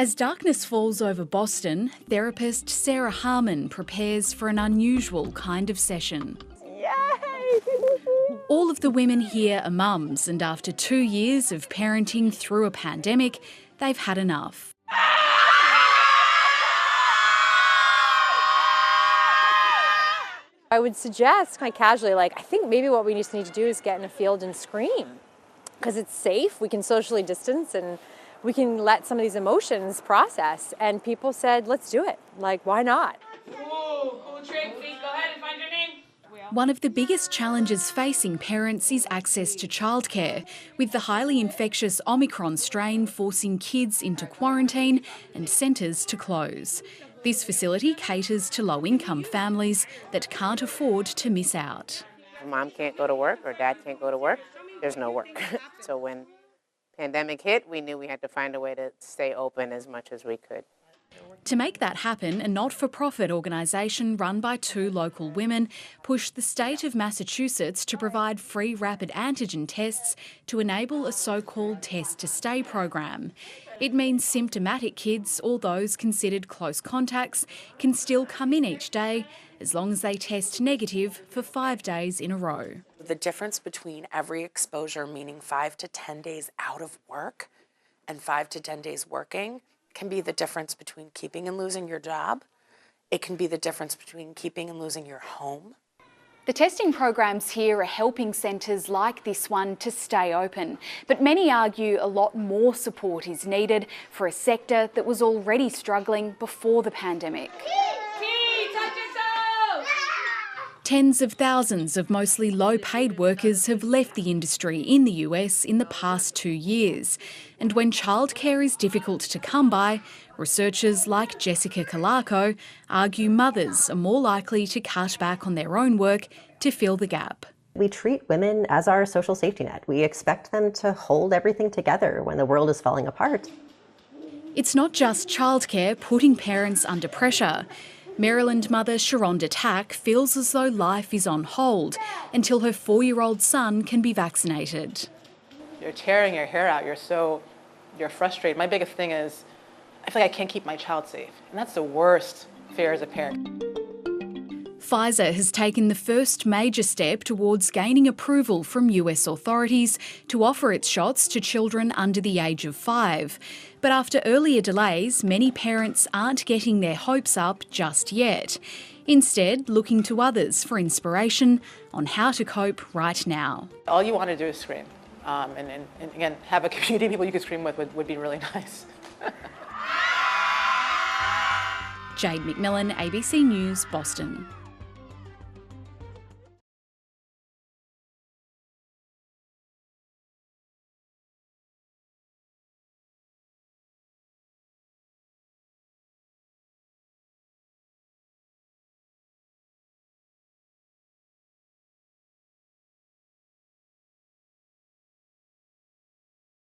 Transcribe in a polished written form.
As darkness falls over Boston, therapist Sarah Harmon prepares for an unusual kind of session. Yay! All of the women here are mums, and after 2 years of parenting through a pandemic, they've had enough. I would suggest, kind of casually, I think maybe what we just need to do is get in a field and scream. Because it's safe, we can socially distance, and we can let some of these emotions process. And people said, let's do it. Why not? Cool trick. Please go ahead and find your name. One of the biggest challenges facing parents is access to childcare, with the highly infectious Omicron strain forcing kids into quarantine and centres to close. This facility caters to low-income families that can't afford to miss out. If mom can't go to work or dad can't go to work, there's no work. So when pandemic hit, we knew we had to find a way to stay open as much as we could. To make that happen, a not-for-profit organisation run by 2 local women pushed the state of Massachusetts to provide free rapid antigen tests to enable a so-called test-to-stay program. It means symptomatic kids or those considered close contacts can still come in each day as long as they test negative for 5 days in a row. The difference between every exposure, meaning 5 to 10 days out of work and 5 to 10 days working, can be the difference between keeping and losing your job. It can be the difference between keeping and losing your home. The testing programs here are helping centres like this one to stay open, but many argue a lot more support is needed for a sector that was already struggling before the pandemic. Tens of thousands of mostly low-paid workers have left the industry in the US in the past 2 years. And when childcare is difficult to come by, researchers like Jessica Calarco argue mothers are more likely to cut back on their own work to fill the gap. We treat women as our social safety net. We expect them to hold everything together when the world is falling apart. It's not just childcare putting parents under pressure. Maryland mother Sharonda Tack feels as though life is on hold until her 4-year-old son can be vaccinated. You're tearing your hair out, you're frustrated. My biggest thing is, I feel like I can't keep my child safe. And that's the worst fear as a parent. Pfizer has taken the first major step towards gaining approval from US authorities to offer its shots to children under the age of 5. But after earlier delays, many parents aren't getting their hopes up just yet. Instead, looking to others for inspiration on how to cope right now. All you want to do is scream. And again, have a community of people you can scream with would be really nice. Jade Macmillan, ABC News, Boston.